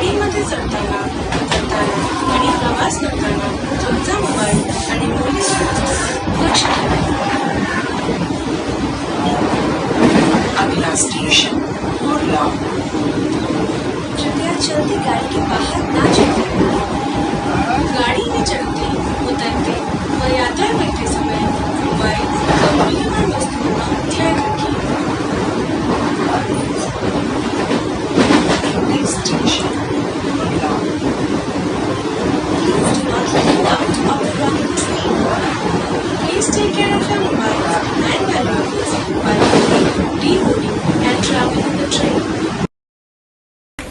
ट्रेनमध्ये चढताना उतरताना आणि प्रवास करताना तुमचा मोबाईल आणि पोलीस लक्ष ठेवा. अगला स्टेशन कुर्ला. कृपया चलती गाड़ी के बाहर ना चढ़े. गाड़ी में चढ़ते उतरते व यात्रा करते समय मोबाइल व मूल्यवान वस्तुओं का ध्यान रखें. Next station Kurla. Please do not lean out of the running train. Please take care of your mobiles and valuables while boarding, deboarding and traveling in the train.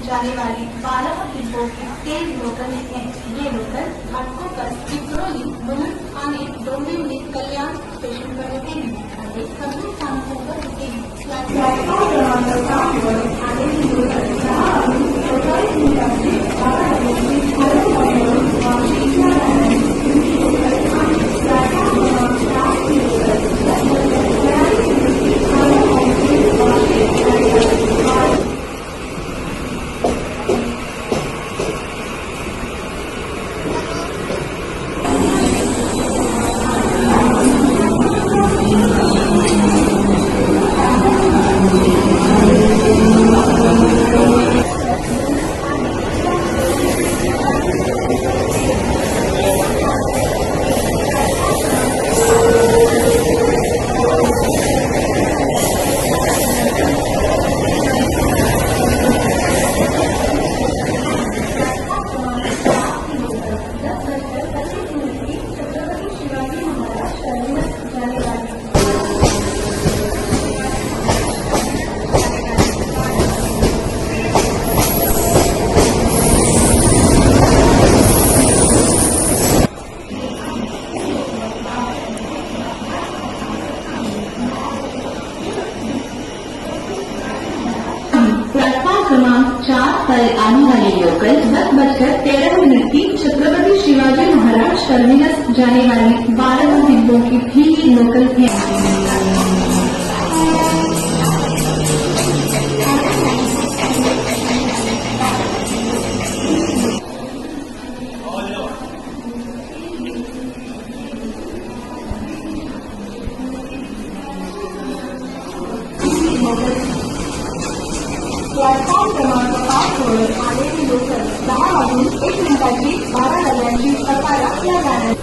जाने वाली 12 डिब्बों के 13 लोकल हैं. ये लोकल घाटकोपर, चित्रोली, मुलुंड आणि डोंबिवली कल्याण स्टेशन पर रुके हैं. आणि सभी स्थानकों पर रुके हैं. प्लेटफॉर्म क्रमांक 7 पर आलेली लोकल 10:45 मिनिटांची 12 डब्यांची हळूहळू वाशीच्या जाण्याची लोकल आणि प्लॅटफॉर्म क्रमांक 7 ची लोकल 42 मिनिटांची हळूहळू वाशी क्रमांक 4 पर आने वाली लोकल 10:13 की छत्रपति शिवाजी महाराज टर्मिनस जाने वाली 12 डिब्बों की भी लोकल है. प्लॅटफॉर्म क्रमांक 5 वर आलेली लोकल 10:01 मिनिटांची 12 डब्यांची सकाळला या गाड्या.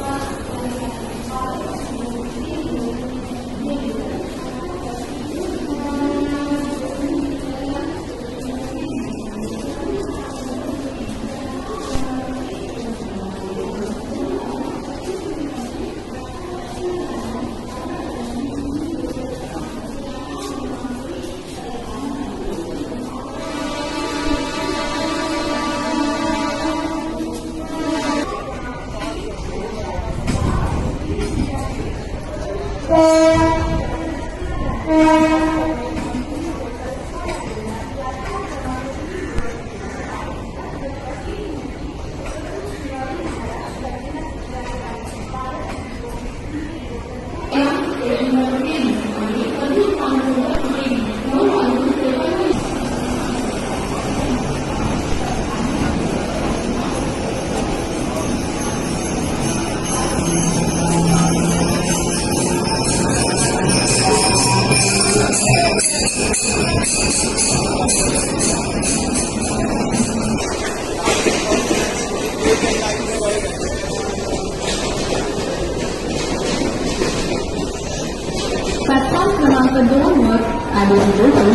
प्लॅटफॉर्म क्रमांक 2 वर आलेली लोकल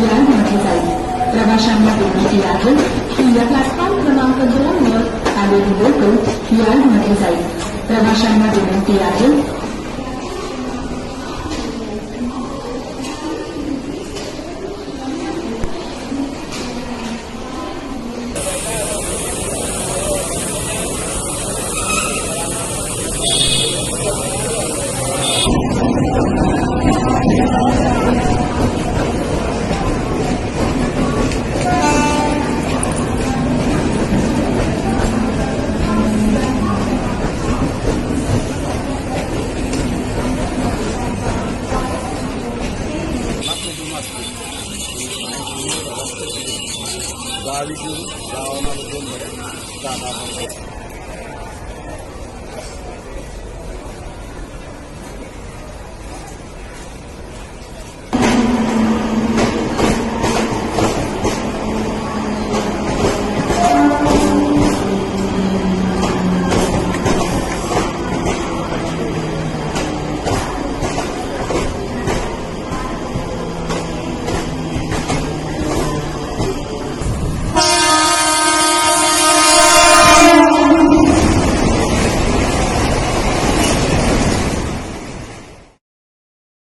यार्डमध्ये जाईल. प्रवाशांना विनंती आहे की या प्लॅटफॉर्म क्रमांक 2 वर आलेली लोकल यार्डमध्ये जाईल. प्रवाशांना विनंती आहे गावी घेऊन गावामध्ये मुंबई जाणार